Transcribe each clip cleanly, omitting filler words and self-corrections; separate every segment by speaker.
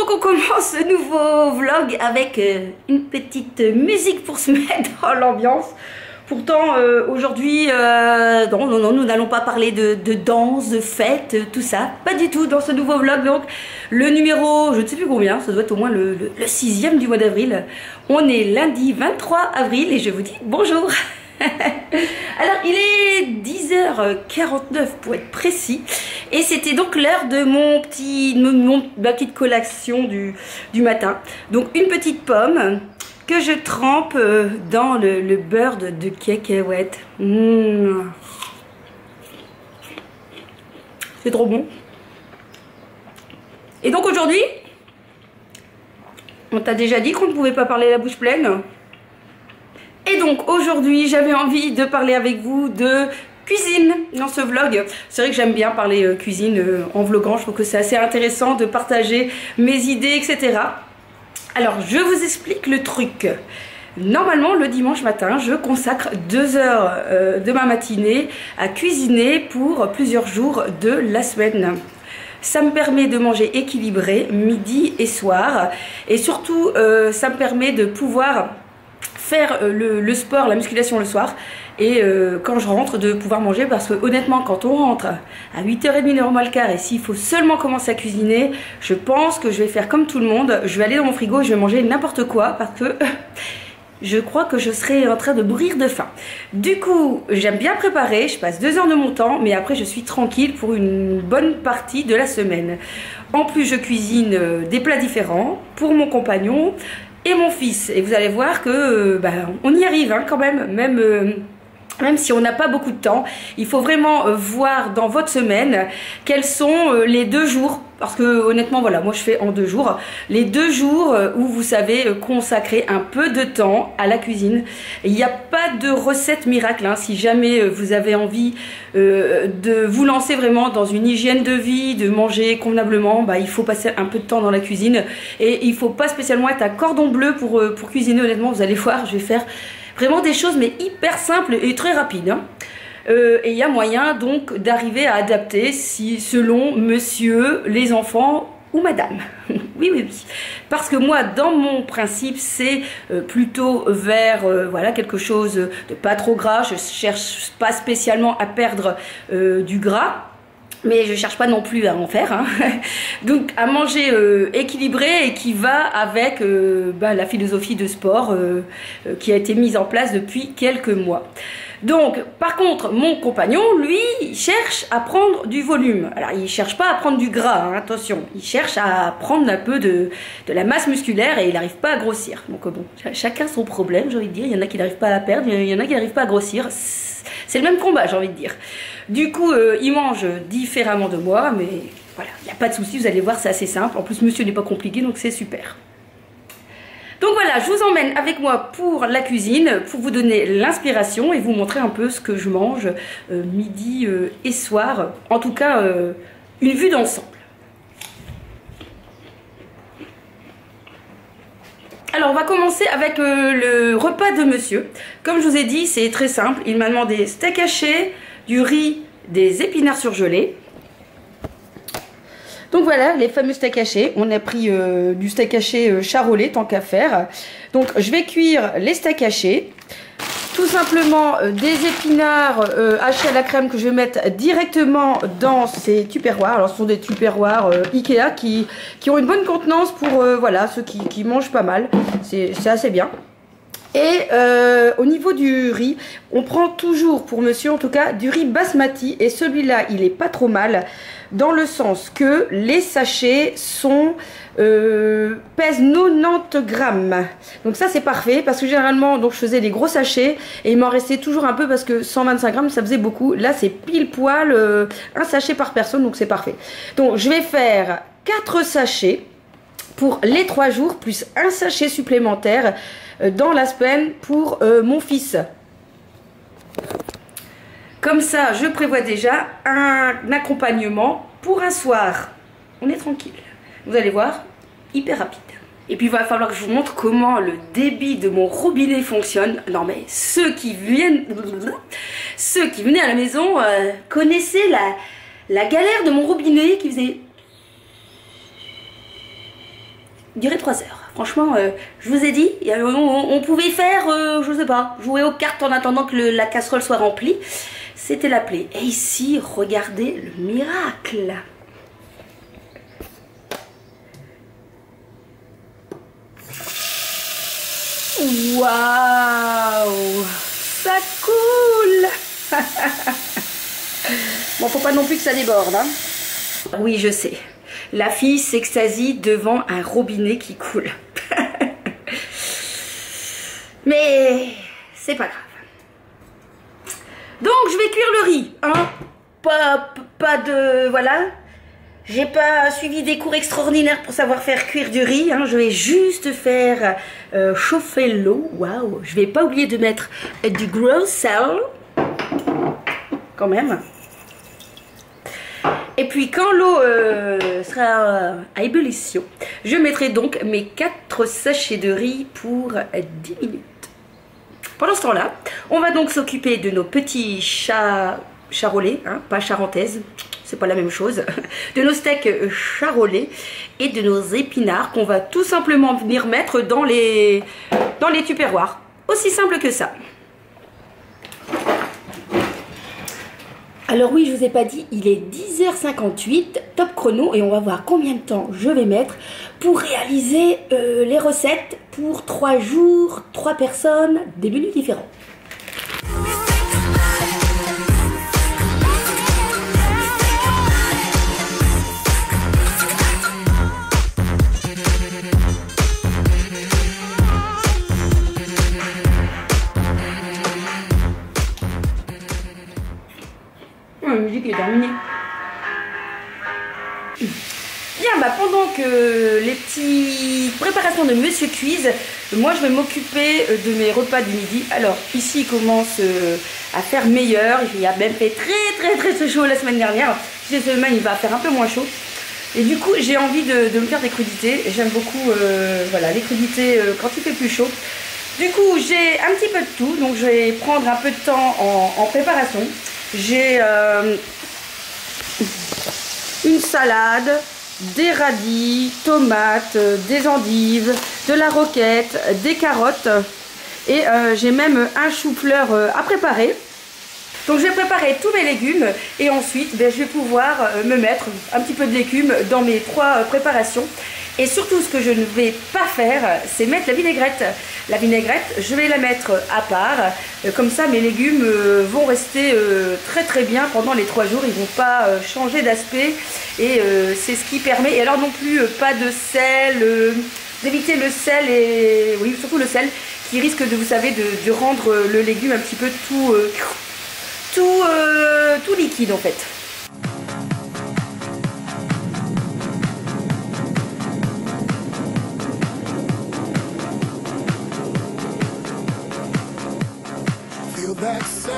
Speaker 1: Donc on commence ce nouveau vlog avec une petite musique pour se mettre dans l'ambiance. Pourtant aujourd'hui, non, nous n'allons pas parler de danse, de fête, tout ça. Pas du tout dans ce nouveau vlog. Donc le numéro, je ne sais plus combien, ça doit être au moins le 6e du mois d'avril. On est lundi 23 avril et je vous dis bonjour. Alors il est 10h49 pour être précis et c'était donc l'heure de ma petite collation du matin. Donc une petite pomme que je trempe dans le beurre de cacahuète. C'est trop bon. Et donc aujourd'hui, on t'a déjà dit qu'on ne pouvait pas parler la bouche pleine. Et donc aujourd'hui j'avais envie de parler avec vous de cuisine dans ce vlog. C'est vrai que j'aime bien parler cuisine en vloguant, je trouve que c'est assez intéressant de partager mes idées, etc. Alors je vous explique le truc. Normalement le dimanche matin je consacre 2 heures de ma matinée à cuisiner pour plusieurs jours de la semaine. Ça me permet de manger équilibré midi et soir et surtout ça me permet de pouvoir faire le sport, la musculation le soir et quand je rentre de pouvoir manger, parce que honnêtement quand on rentre à 8h30, 9h moins le quart, et s'il faut seulement commencer à cuisiner, je pense que je vais faire comme tout le monde, je vais aller dans mon frigo, je vais manger n'importe quoi parce que je crois que je serai en train de mourir de faim. Du coup j'aime bien préparer, je passe 2 heures de mon temps, mais après je suis tranquille pour une bonne partie de la semaine. En plus je cuisine des plats différents pour mon compagnon et mon fils, et vous allez voir que on y arrive hein, quand même, même si on n'a pas beaucoup de temps. Il faut vraiment voir dans votre semaine quels sont les 2 jours, parce que honnêtement voilà, moi je fais en 2 jours, les 2 jours où vous savez consacrer un peu de temps à la cuisine. Il n'y a pas de recette miracle hein. Si jamais vous avez envie de vous lancer vraiment dans une hygiène de vie, de manger convenablement, il faut passer un peu de temps dans la cuisine et il faut pas spécialement être à cordon bleu pour cuisiner. Honnêtement vous allez voir, je vais faire vraiment des choses mais hyper simples et très rapides hein. Et il y a moyen donc d'arriver à adapter selon monsieur, les enfants ou madame. Oui. Parce que moi dans mon principe c'est plutôt vers voilà, quelque chose de pas trop gras. Je cherche pas spécialement à perdre du gras, mais je cherche pas non plus à en faire hein. Donc à manger équilibré et qui va avec la philosophie de sport qui a été mise en place depuis quelques mois. Donc par contre mon compagnon lui il cherche à prendre du volume. Alors il cherche pas à prendre du gras hein, attention, il cherche à prendre un peu de la masse musculaire et il n'arrive pas à grossir. Donc bon, chacun son problème, j'ai envie de dire. Il y en a qui n'arrivent pas à perdre, il y en a qui n'arrivent pas à grossir. C'est le même combat, j'ai envie de dire. Du coup il mange différemment de moi, mais voilà, il n'y a pas de souci, vous allez voir, c'est assez simple. En plus monsieur n'est pas compliqué, donc c'est super. Donc voilà, je vous emmène avec moi pour la cuisine, pour vous donner l'inspiration et vous montrer un peu ce que je mange midi et soir. En tout cas, une vue d'ensemble. Alors on va commencer avec le repas de monsieur. Comme je vous ai dit, c'est très simple. Il m'a demandé steak haché, du riz, des épinards surgelés. Donc voilà, les fameux steaks hachés. On a pris du steak haché charolais, tant qu'à faire. Donc je vais cuire les steaks hachés. Tout simplement des épinards hachés à la crème que je vais mettre directement dans ces tupperwares. Alors ce sont des tupperwares Ikea qui ont une bonne contenance pour voilà, ceux qui mangent pas mal. C'est assez bien. Et au niveau du riz, on prend toujours, pour monsieur en tout cas, du riz basmati. Et celui-là, il est pas trop mal, dans le sens que les sachets pèsent 90 grammes. Donc ça c'est parfait, parce que généralement donc, je faisais des gros sachets et il m'en restait toujours un peu parce que 125 grammes ça faisait beaucoup. Là c'est pile poil un sachet par personne, donc c'est parfait. Donc je vais faire 4 sachets pour les 3 jours, plus un sachet supplémentaire dans la semaine pour mon fils. Comme ça, je prévois déjà un accompagnement pour un soir. On est tranquille. Vous allez voir, hyper rapide. Et puis il va falloir que je vous montre comment le débit de mon robinet fonctionne. Non mais ceux qui venaient à la maison connaissaient la galère de mon robinet qui faisait... durer 3 heures. Franchement, je vous ai dit, on pouvait faire, je sais pas, jouer aux cartes en attendant que la casserole soit remplie. C'était la plaie. Et ici, regardez le miracle. Waouh, ça coule. Bon, faut pas non plus que ça déborde, hein. Oui, je sais. La fille s'extasie devant un robinet qui coule. Mais c'est pas grave. Donc, je vais cuire le riz, hein. Pas de... Voilà. J'ai pas suivi des cours extraordinaires pour savoir faire cuire du riz, hein. Je vais juste faire chauffer l'eau. Waouh. Je vais pas oublier de mettre du gros sel. Quand même. Et puis quand l'eau sera à ébullition, je mettrai donc mes 4 sachets de riz pour 10 minutes. Pendant ce temps-là, on va donc s'occuper de nos petits charolais, hein, pas charentaises, c'est pas la même chose, de nos steaks charolais et de nos épinards qu'on va tout simplement venir mettre dans les tupperwares. Aussi simple que ça. Alors oui, je vous ai pas dit, il est 10h58, top chrono, et on va voir combien de temps je vais mettre pour réaliser les recettes pour 3 jours, 3 personnes, des menus différents. La musique est terminée. Bien, bah pendant que les petites préparations de Monsieur cuisent, moi je vais m'occuper de mes repas du midi. Alors ici il commence à faire meilleur. Il a même fait très chaud la semaine dernière. Cette semaine il va faire un peu moins chaud. Et du coup j'ai envie de me faire des crudités. J'aime beaucoup voilà, les crudités quand il fait plus chaud. Du coup j'ai un petit peu de tout. Donc je vais prendre un peu de temps en préparation. J'ai une salade, des radis, tomates, des endives, de la roquette, des carottes et j'ai même un chou-fleur à préparer. Donc je vais préparer tous mes légumes et ensuite je vais pouvoir me mettre un petit peu de légumes dans mes 3 préparations. Et surtout, ce que je ne vais pas faire, c'est mettre la vinaigrette. La vinaigrette, je vais la mettre à part. Comme ça, mes légumes vont rester très bien pendant les 3 jours. Ils ne vont pas changer d'aspect. Et c'est ce qui permet. Et alors non plus, pas de sel. D'éviter le sel et... Oui, surtout le sel qui risque de, vous savez, de rendre le légume un petit peu tout liquide en fait.
Speaker 2: That sound.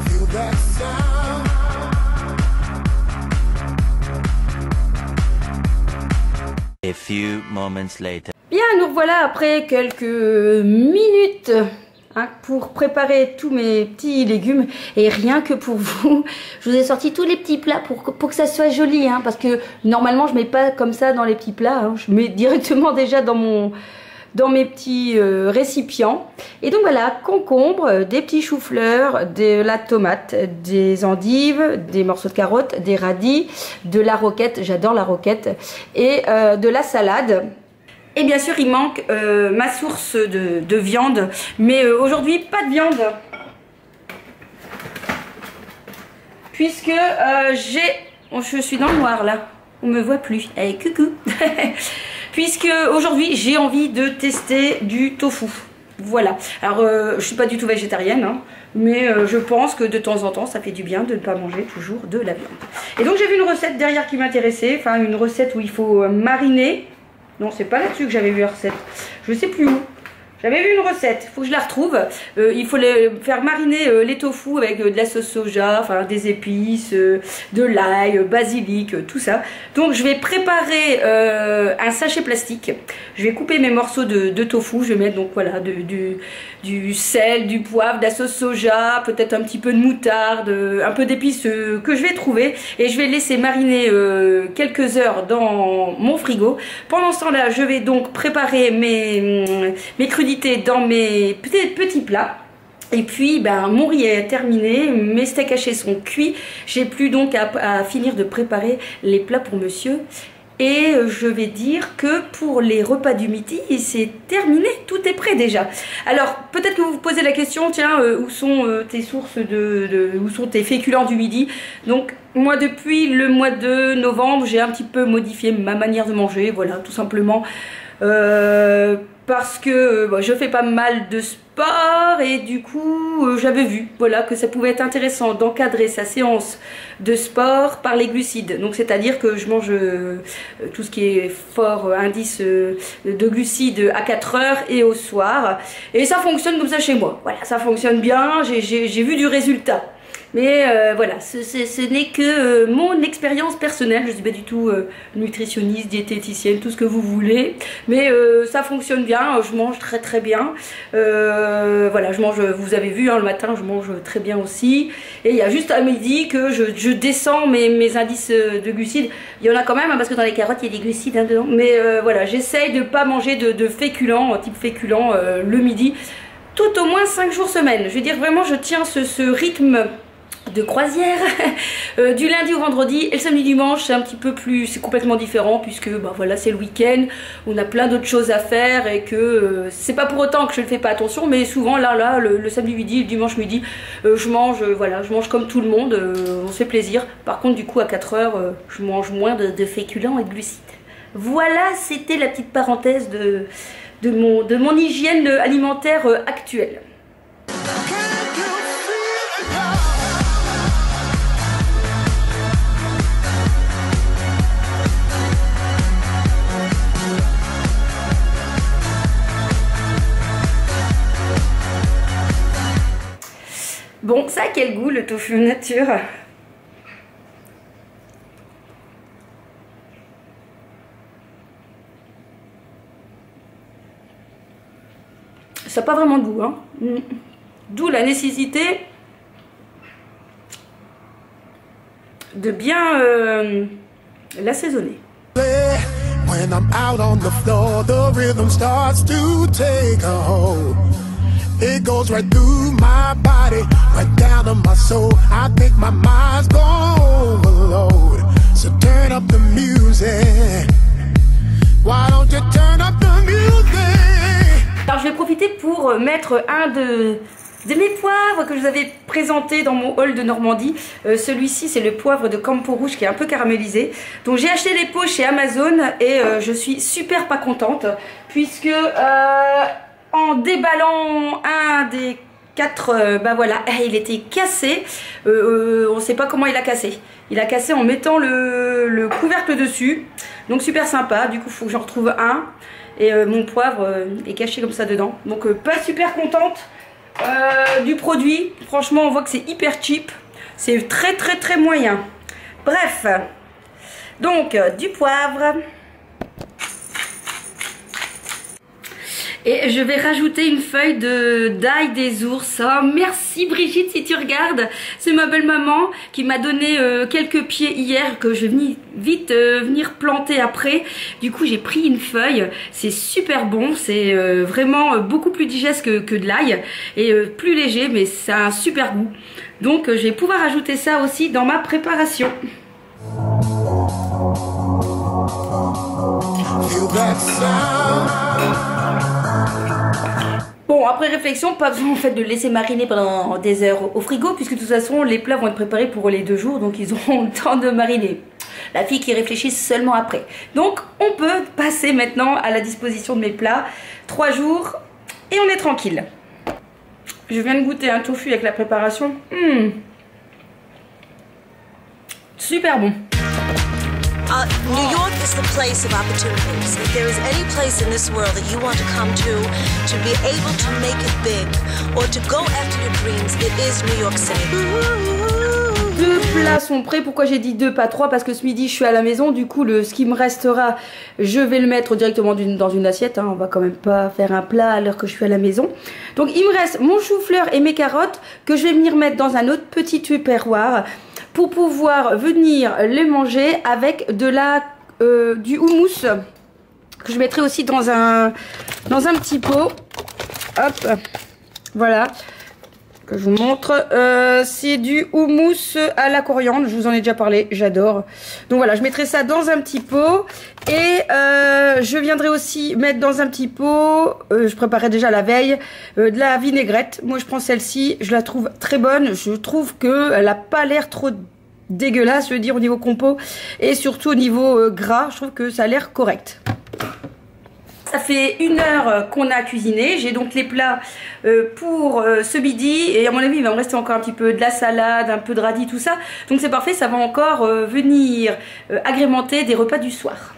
Speaker 2: Feel that sound.
Speaker 3: A few moments later.
Speaker 1: Bien, nous revoilà après quelques minutes pour préparer tous mes petits légumes. Et rien que pour vous, je vous ai sorti tous les petits plats pour que ça soit joli. Parce que normalement, je ne mets pas comme ça dans les petits plats. Je mets directement déjà dans mes petits récipients. Et donc voilà, concombre, des petits choux-fleurs, de la tomate, des endives, des morceaux de carottes, des radis, de la roquette, j'adore la roquette, et de la salade. Et bien sûr, il manque ma source de viande. Mais aujourd'hui, pas de viande. Puisque je suis dans le noir là. On me voit plus. Allez, coucou. Puisque aujourd'hui, j'ai envie de tester du tofu. Voilà. Alors, je suis pas du tout végétarienne. Mais je pense que de temps en temps, ça fait du bien de ne pas manger toujours de la viande. Et donc, j'ai vu une recette derrière qui m'intéressait. Enfin, une recette où il faut mariner. Non, c'est pas là-dessus que j'avais vu la recette. Je sais plus où. J'avais vu une recette, il faut que je la retrouve. Il faut faire mariner les tofu avec de la sauce soja, enfin des épices, de l'ail, basilic, tout ça. Donc je vais préparer un sachet plastique. Je vais couper mes morceaux de tofu. Je vais mettre donc voilà du sel, du poivre, de la sauce soja, peut-être un petit peu de moutarde, un peu d'épices que je vais trouver. Et je vais laisser mariner quelques heures dans mon frigo. Pendant ce temps-là, je vais donc préparer mes crudités dans mes petits plats. Et puis ben, mon riz est terminé, mes steaks hachés sont cuits. J'ai plus donc à finir de préparer les plats pour monsieur. Et je vais dire que pour les repas du midi, c'est terminé, tout est prêt déjà. Alors peut-être que vous vous posez la question, tiens, où sont tes sources où sont tes féculents du midi? Donc moi depuis le mois de novembre, j'ai un petit peu modifié ma manière de manger, voilà, tout simplement. Parce que je fais pas mal de sport et du coup j'avais vu voilà, que ça pouvait être intéressant d'encadrer sa séance de sport par les glucides. Donc c'est à dire que je mange tout ce qui est fort indice de glucides à 4 heures et au soir. Et ça fonctionne comme ça chez moi. Voilà, ça fonctionne bien, j'ai vu du résultat. Mais voilà, ce n'est que mon expérience personnelle. Je ne suis pas du tout nutritionniste, diététicienne, tout ce que vous voulez. Mais ça fonctionne bien, je mange très très bien. Voilà, je mange, vous avez vu, hein, le matin, je mange très bien aussi. Et il y a juste à midi que je descends mes indices de glucides. Il y en a quand même, hein, parce que dans les carottes, il y a des glucides hein, dedans. Mais voilà, j'essaye de ne pas manger de féculents, type féculents, le midi. Tout au moins 5 jours semaine. Je veux dire, vraiment, je tiens ce rythme de croisière du lundi au vendredi. Et le samedi dimanche c'est un petit peu plus, c'est complètement différent puisque bah voilà, c'est le week-end, on a plein d'autres choses à faire et que c'est pas pour autant que je ne fais pas attention, mais souvent là le samedi midi, le dimanche midi, je mange voilà, je mange comme tout le monde, on se fait plaisir. Par contre du coup à 4 heures je mange moins de féculents et de glucides. Voilà, c'était la petite parenthèse de mon hygiène alimentaire actuelle. Bon, ça a quel goût le tofu nature? Ça n'a pas vraiment de goût, hein. D'où la nécessité de bien l'assaisonner.
Speaker 2: When I'm out on the floor, the rhythm starts to take a hold. It goes right through my body, right down to my soul. I think my mind's gone overload. So turn up the music. Why don't you turn up the music?
Speaker 1: Alors je vais profiter pour mettre un de mes poivres que je vous avais présenté dans mon haul de Normandie. Celui-ci c'est le poivre de Campo Rouge qui est un peu caramélisé. Donc j'ai acheté les pots chez Amazon et je suis super pas contente puisque en déballant un des 4, bah voilà, il était cassé. On ne sait pas comment il a cassé. Il a cassé en mettant le couvercle dessus. Donc super sympa. Du coup, il faut que j'en retrouve un. Et mon poivre est caché comme ça dedans. Donc pas super contente du produit. Franchement, on voit que c'est hyper cheap. C'est très très très moyen. Bref. Donc du poivre. Et je vais rajouter une feuille d'ail des ours. Oh, merci Brigitte si tu regardes. C'est ma belle maman qui m'a donné quelques pieds hier que je vais vite venir planter après. Du coup j'ai pris une feuille. C'est super bon. C'est vraiment beaucoup plus digeste que de l'ail. Et plus léger, mais ça a un super goût. Donc je vais pouvoir ajouter ça aussi dans ma préparation. Bon, après réflexion, pas besoin en fait de laisser mariner pendant des heures au frigo, puisque de toute façon les plats vont être préparés pour les 2 jours, donc ils auront le temps de mariner. La fille qui réfléchit seulement après. Donc on peut passer maintenant à la disposition de mes plats. 3 jours et on est tranquille. Je viens de goûter un tofu avec la préparation. Super bon.
Speaker 4: New York is the place of opportunities. If there is any place in this world that you want to come to be able to make it big, or to go after your dreams, it is New York City.
Speaker 1: Deux plats sont prêts. Pourquoi j'ai dit deux, pas trois? Parce que ce midi je suis à la maison. Du coup ce qui me restera, je vais le mettre directement dans une assiette, hein. On va quand même pas faire un plat à l'heure que je suis à la maison. Donc il me reste mon chou-fleur et mes carottes que je vais venir mettre dans un autre petit tupperware pour pouvoir venir les manger avec de la du houmous que je mettrai aussi dans un petit pot. Hop, voilà, que je vous montre. C'est du houmous à la coriandre, je vous en ai déjà parlé, j'adore. Donc voilà, je mettrai ça dans un petit pot. Et je viendrai aussi mettre dans un petit pot, je préparais déjà la veille, de la vinaigrette. Moi je prends celle-ci, je la trouve très bonne. Je trouve qu'elle n'a pas l'air trop dégueulasse, je veux dire, au niveau compo. Et surtout au niveau gras, je trouve que ça a l'air correct. Ça fait 1 heure qu'on a cuisiné. J'ai donc les plats pour ce midi. Et à mon avis, il va me rester encore un petit peu de la salade, un peu de radis, tout ça. Donc c'est parfait, ça va encore venir agrémenter des repas du soir.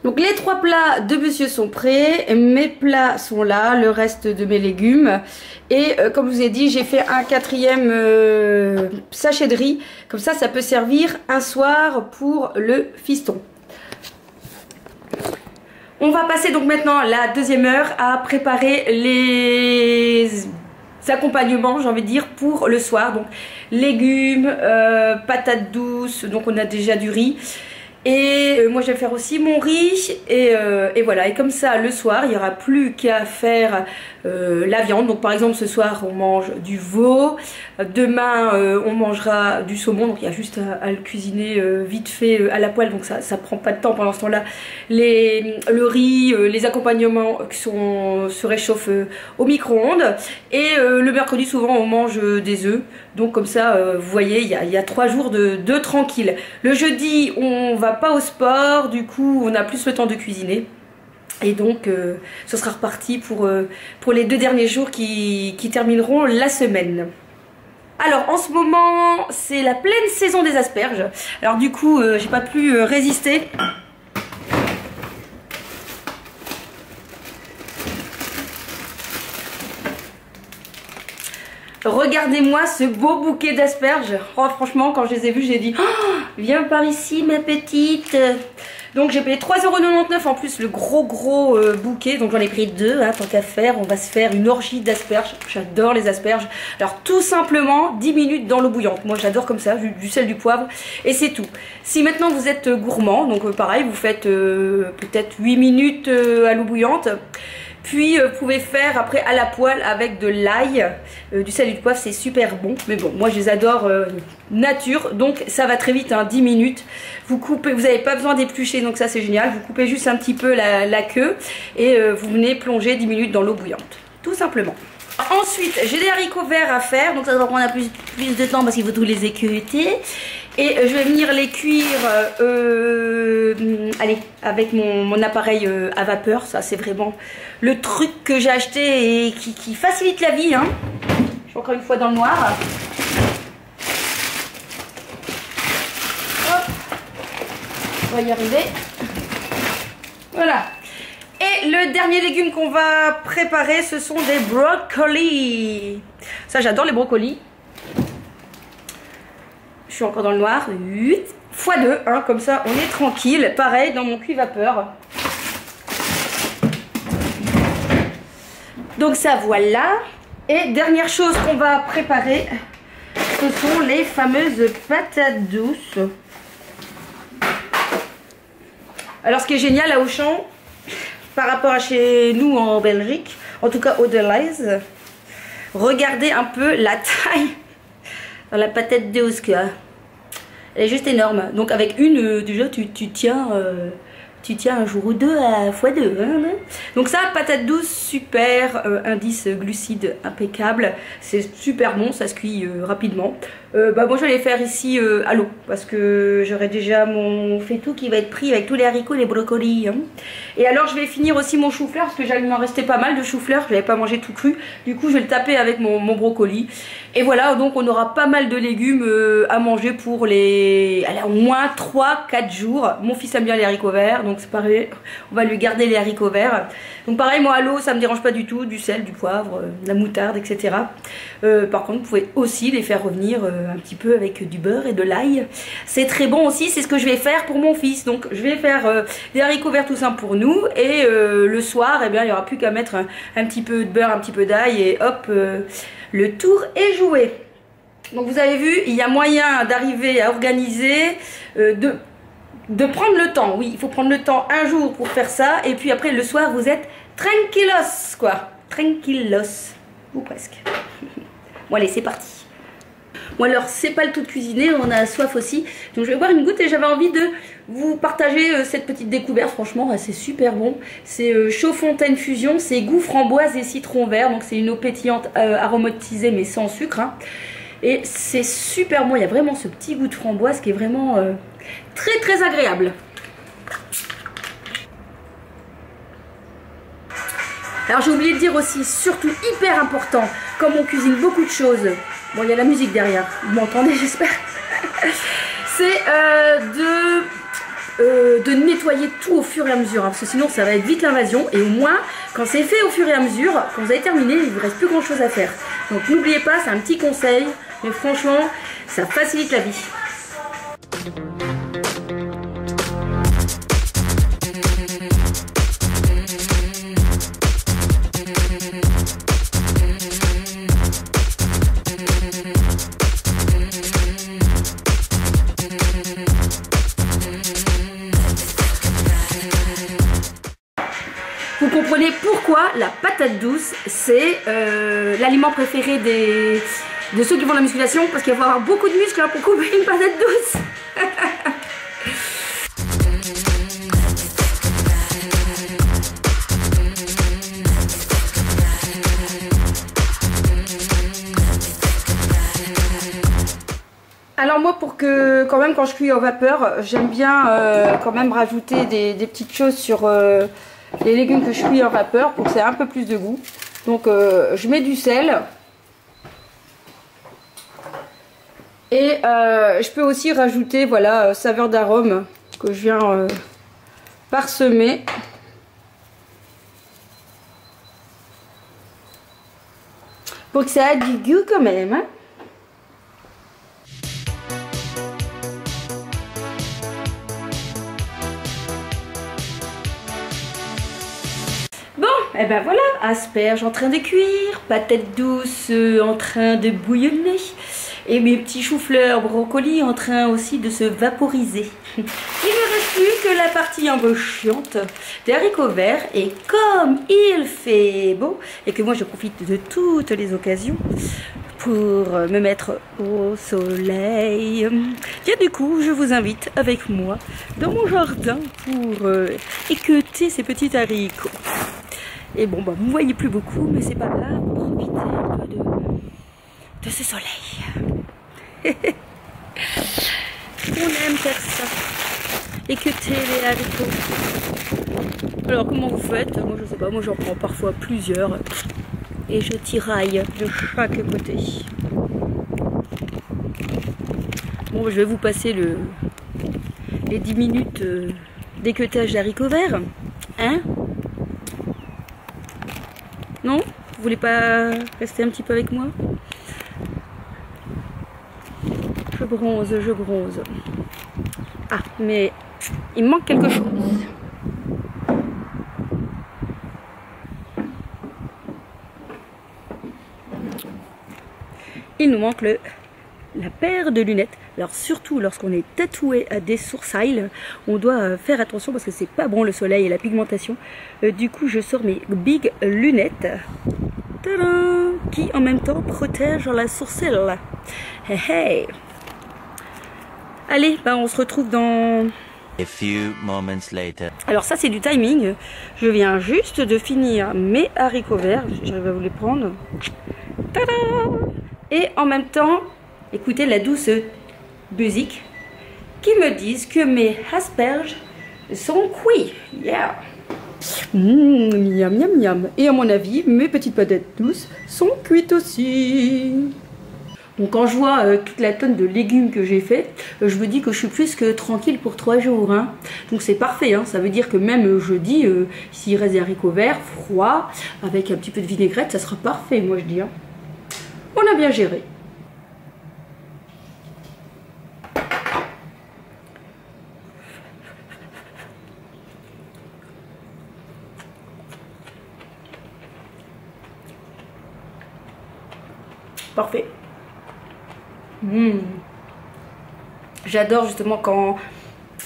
Speaker 1: Donc les 3 plats de monsieur sont prêts. Mes plats sont là, le reste de mes légumes. Et comme je vous ai dit, j'ai fait un 4e sachet de riz. Comme ça, ça peut servir un soir pour le fiston. On va passer donc maintenant la 2e heure à préparer les accompagnements, j'ai envie de dire, pour le soir. Donc légumes, patates douces, donc on a déjà du riz. Et moi je vais faire aussi mon riz et voilà, et comme ça le soir il n'y aura plus qu'à faire la viande. Donc par exemple ce soir on mange du veau, demain on mangera du saumon, donc il y a juste à le cuisiner vite fait à la poêle, donc ça prend pas de temps pendant ce temps là. Le riz, les accompagnements se réchauffent au micro-ondes, et le mercredi souvent on mange des œufs, donc comme ça vous voyez il y a 3 jours de tranquille. Le jeudi on va pas au sport, du coup on a plus le temps de cuisiner. Et donc ce sera reparti pour les 2 derniers jours qui termineront la semaine. Alors en ce moment c'est la pleine saison des asperges. Alors du coup j'ai pas pu résister. Regardez-moi ce beau bouquet d'asperges. Oh, franchement quand je les ai vus j'ai dit oh, viens par ici ma petite. Donc j'ai payé 3,99 € en plus le gros bouquet. Donc j'en ai pris 2 hein, tant qu'à faire. On va se faire une orgie d'asperges. J'adore les asperges. Alors tout simplement 10 minutes dans l'eau bouillante. Moi j'adore comme ça, du sel, du poivre et c'est tout. Si maintenant vous êtes gourmand, donc pareil vous faites peut-être 8 minutes à l'eau bouillante. Puis vous pouvez faire après à la poêle avec de l'ail, du sel et du poivre, c'est super bon. Mais bon, moi je les adore nature, donc ça va très vite, hein, 10 minutes. Vous coupez, vous n'avez pas besoin d'éplucher, donc ça c'est génial. Vous coupez juste un petit peu la queue et vous venez plonger 10 minutes dans l'eau bouillante, tout simplement. Ensuite, j'ai des haricots verts à faire, donc ça va prendre plus de temps parce qu'il faut tous les équeuter. Et je vais venir les cuire allez, avec mon appareil à vapeur. Ça c'est vraiment le truc que j'ai acheté et qui facilite la vie, hein. Je suis encore une fois dans le noir. Hop, on va y arriver. Voilà. Et le dernier légume qu'on va préparer, ce sont des brocolis. Ça j'adore les brocolis. Je suis encore dans le noir. 8 x 2, hein, comme ça on est tranquille. Pareil dans mon cuit vapeur. Donc ça voilà. Et dernière chose qu'on va préparer, ce sont les fameuses patates douces. Alors ce qui est génial à Auchan, par rapport à chez nous en Belgique, en tout cas au Deleuze, regardez un peu la taille dans la patate douce, quoi. Elle est juste énorme. Donc avec une, déjà tu tiens tu tiens un jour ou deux à x2. Hein. Donc ça, patate douce, super, indice glucides impeccable, c'est super bon, ça se cuit rapidement. Moi je vais les faire ici à l'eau, parce que j'aurai déjà mon faitout qui va être pris avec tous les haricots et les brocolis. Hein. Et alors je vais finir aussi mon chou-fleur, parce que il m'en restait pas mal de chou-fleur, je n'avais pas mangé tout cru, du coup je vais le taper avec mon brocoli. Et voilà, donc on aura pas mal de légumes à manger pour les... Allez, au moins 3-4 jours. Mon fils aime bien les haricots verts, donc c'est pareil, on va lui garder les haricots verts. Donc pareil, moi à l'eau ça me dérange pas du tout, du sel, du poivre, de la moutarde, etc. Par contre vous pouvez aussi les faire revenir un petit peu avec du beurre et de l'ail. C'est très bon aussi, c'est ce que je vais faire pour mon fils. Donc je vais faire des haricots verts tout simples pour nous, et le soir, eh bien, il n'y aura plus qu'à mettre un petit peu de beurre, un petit peu d'ail, et hop, le tour est joué. Donc vous avez vu, il y a moyen d'arriver à organiser, de prendre le temps. Oui, il faut prendre le temps un jour pour faire ça, et puis après le soir vous êtes tranquillos, quoi. Tranquillos, ou presque. Bon allez, c'est parti. Bon alors, c'est pas le tout de cuisiner, on a soif aussi. Donc je vais boire une goutte, et j'avais envie de vous partager cette petite découverte. Franchement, c'est super bon. C'est Chaud Fontaine Fusion, c'est goût framboise et citron vert. Donc c'est une eau pétillante aromatisée mais sans sucre. Hein. Et c'est super bon, il y a vraiment ce petit goût de framboise qui est vraiment très très agréable. Alors j'ai oublié de dire aussi, surtout hyper important, comme on cuisine beaucoup de choses, bon il y a la musique derrière, vous m'entendez j'espère, c'est de nettoyer tout au fur et à mesure, hein, parce que sinon ça va être vite l'invasion, et au moins quand c'est fait au fur et à mesure, quand vous avez terminé, il ne vous reste plus grand chose à faire. Donc n'oubliez pas, c'est un petit conseil, mais franchement ça facilite la vie. Vous comprenez pourquoi la patate douce, c'est l'aliment préféré de ceux qui font de la musculation, parce qu'il va avoir beaucoup de muscles hein, pour couper une patate douce. Alors moi, pour que quand même quand je cuis en vapeur, j'aime bien quand même rajouter des petites choses sur les légumes que je cuis en vapeur pour que ça ait un peu plus de goût. Donc je mets du sel. Et je peux aussi rajouter, voilà, saveur d'arôme que je viens parsemer. Pour que ça ait du goût quand même. Hein. Bon, et ben voilà, asperges en train de cuire, patates douces en train de bouillonner. Et mes petits choux-fleurs brocolis en train aussi de se vaporiser. Il ne reste plus que la partie un peu chiante des haricots verts. Et comme il fait beau, et que moi je profite de toutes les occasions pour me mettre au soleil, bien du coup je vous invite avec moi dans mon jardin pour équeuter ces petits haricots. Et bon, bah, vous ne voyez plus beaucoup, mais c'est pas grave, profitez un peu de ce soleil. On aime faire ça, équeuter les haricots. Alors comment vous faites? Moi je sais pas, moi j'en prends parfois plusieurs et je tiraille de chaque côté. Bon, je vais vous passer les 10 minutes d'équeutage d'haricots verts. Hein? Non? Vous voulez pas rester un petit peu avec moi? Je bronze, je bronze. Ah, mais il me manque quelque chose. Il nous manque la paire de lunettes. Alors surtout lorsqu'on est tatoué à des sourcils, on doit faire attention parce que c'est pas bon le soleil et la pigmentation. Du coup je sors mes big lunettes. Tadam, qui en même temps protègent la sourcil. Hey, hey. Allez, bah on se retrouve dans
Speaker 3: A few moments later.
Speaker 1: Alors ça c'est du timing. Je viens juste de finir mes haricots verts. J'arrive à vous les prendre. Tada! Et en même temps, écoutez la douce musique qui me disent que mes asperges sont cuits. Yeah! Miam miam miam. Et à mon avis, mes petites patates douces sont cuites aussi. Donc quand je vois toute la tonne de légumes que j'ai fait, je me dis que je suis plus que tranquille pour 3 jours. Hein. Donc c'est parfait, hein. Ça veut dire que même jeudi, s'il reste des haricots verts, froids, avec un petit peu de vinaigrette, ça sera parfait, moi je dis. Hein. On a bien géré. Parfait. J'adore justement quand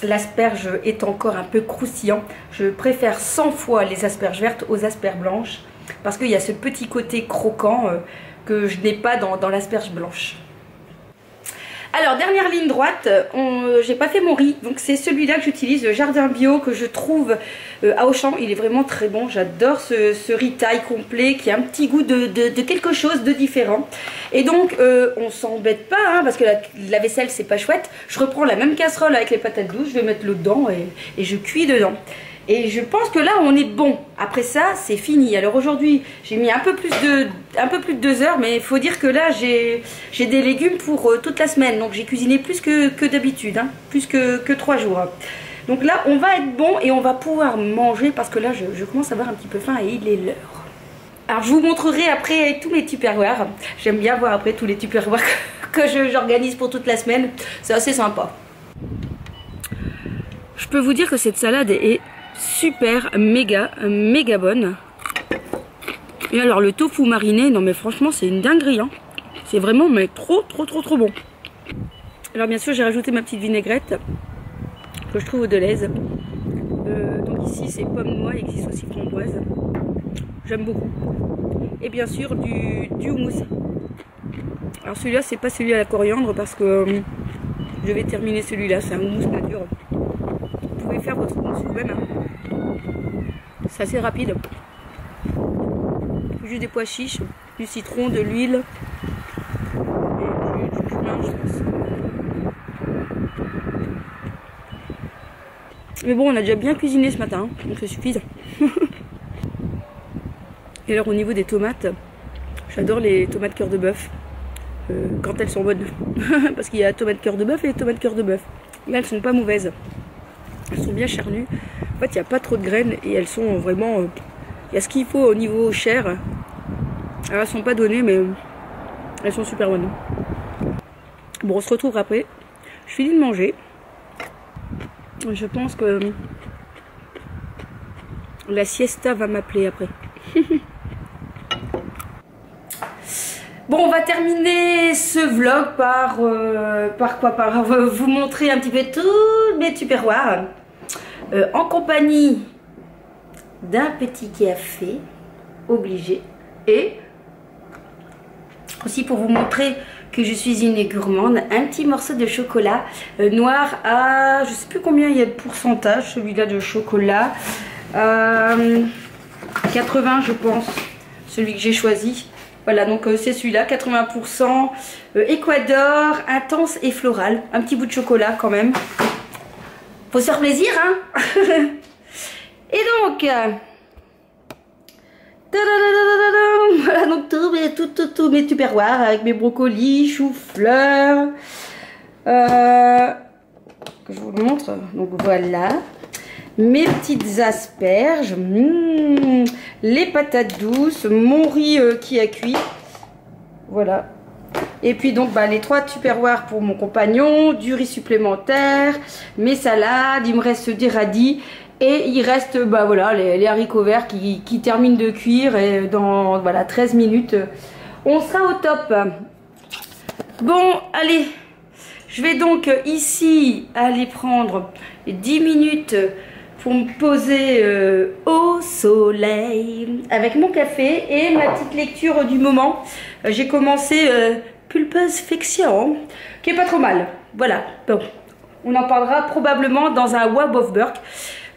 Speaker 1: l'asperge est encore un peu croustillant. Je préfère 100 fois les asperges vertes aux asperges blanches parce qu'il y a ce petit côté croquant que je n'ai pas dans l'asperge blanche. Alors dernière ligne droite, j'ai pas fait mon riz, donc c'est celui-là que j'utilise, le Jardin Bio, que je trouve à Auchan. Il est vraiment très bon, j'adore ce riz taille complet qui a un petit goût de quelque chose de différent. Et donc on s'embête pas, hein, parce que la vaisselle c'est pas chouette. Je reprends la même casserole avec les patates douces, je vais mettre l'eau dedans et je cuis dedans. Et je pense que là on est bon. Après ça c'est fini. Alors aujourd'hui j'ai mis un peu plus de 2 heures, mais il faut dire que là j'ai des légumes pour toute la semaine. Donc j'ai cuisiné plus que d'habitude, hein, plus que 3 jours. Donc là on va être bon et on va pouvoir manger parce que là je commence à avoir un petit peu faim et il est l'heure. Alors je vous montrerai après tous mes tupperwares. J'aime bien voir après tous les tupperwares que j'organise pour toute la semaine. C'est assez sympa. Je peux vous dire que cette salade est super, méga bonne. Et alors le tofu mariné, non mais franchement c'est une dinguerie, hein. C'est vraiment mais trop bon. Alors bien sûr j'ai rajouté ma petite vinaigrette que je trouve au Deleuze. Donc ici c'est pomme noix, il existe aussi framboise. J'aime beaucoup. Et bien sûr du houmous. Alors celui-là c'est pas celui à la coriandre parce que je vais terminer celui-là, c'est un houmous nature. Vous pouvez faire votre houmous vous-même, hein. C'est assez rapide. Juste des pois chiches, du citron, de l'huile et du cumin, je pense. Mais bon, on a déjà bien cuisiné ce matin, hein, donc ça suffit. Et alors au niveau des tomates, j'adore les tomates cœur de bœuf quand elles sont bonnes. Parce qu'il y a tomates cœur de bœuf et les tomates cœur de bœuf. Là, elles sont pas mauvaises. Elles sont bien charnues. En fait, il n'y a pas trop de graines et elles sont vraiment... Il y a ce qu'il faut au niveau chair. Alors, elles sont pas données, mais elles sont super bonnes. Bon, on se retrouve après. Je finis de manger. Je pense que la siesta va m'appeler après. Bon, on va terminer ce vlog par vous montrer un petit peu tous mes tupperwares en compagnie d'un petit café obligé et aussi pour vous montrer que je suis une gourmande, un petit morceau de chocolat noir à je sais plus combien il y a de pourcentage, celui-là de chocolat 80 je pense, celui que j'ai choisi. Voilà, donc c'est celui-là, 80%, Équador, intense et floral. Un petit bout de chocolat quand même. Faut se faire plaisir, hein. Et donc, voilà donc tous mes tupperwares avec mes brocolis, choux-fleurs. Que je vous le montre. Donc voilà. Mes petites asperges, les patates douces, mon riz qui a cuit, voilà. Et puis donc les 3 tupperwares pour mon compagnon, du riz supplémentaire, mes salades, il me reste des radis et il reste voilà les haricots verts qui terminent de cuire et dans 13 minutes on sera au top. Bon allez, je vais donc ici aller prendre 10 minutes pour me poser au soleil avec mon café et ma petite lecture du moment. J'ai commencé Pulpus Fiction, qui est pas trop mal. Voilà, bon, on en parlera probablement dans un Web of Burke.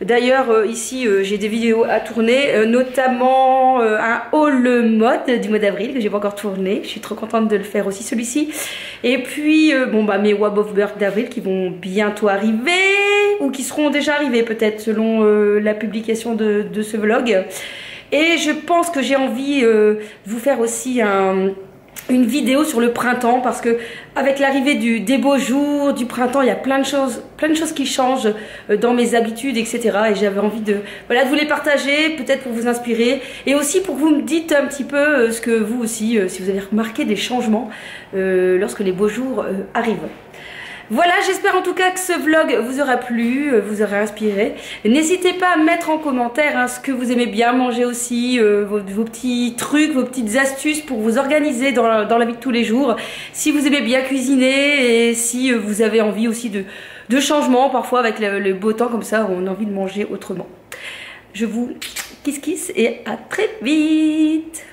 Speaker 1: D'ailleurs, ici, j'ai des vidéos à tourner, notamment un haul mode du mois d'avril que j'ai pas encore tourné. Je suis trop contente de le faire aussi, celui-ci. Et puis, bon, bah, mes Web of Burke d'avril qui vont bientôt arriver, ou qui seront déjà arrivés peut-être selon la publication de ce vlog. Et je pense que j'ai envie de vous faire aussi une vidéo sur le printemps, parce que avec l'arrivée des beaux jours, du printemps, il y a plein de choses qui changent dans mes habitudes, etc. Et j'avais envie de vous les partager, peut-être pour vous inspirer, et aussi pour que vous me dites un petit peu ce que vous aussi, si vous avez remarqué des changements lorsque les beaux jours arrivent. Voilà, j'espère en tout cas que ce vlog vous aura plu, vous aura inspiré. N'hésitez pas à mettre en commentaire ce que vous aimez bien manger aussi, vos petits trucs, vos petites astuces pour vous organiser dans la vie de tous les jours. Si vous aimez bien cuisiner et si vous avez envie aussi de changements, parfois avec le beau temps comme ça, on a envie de manger autrement. Je vous kiss et à très vite.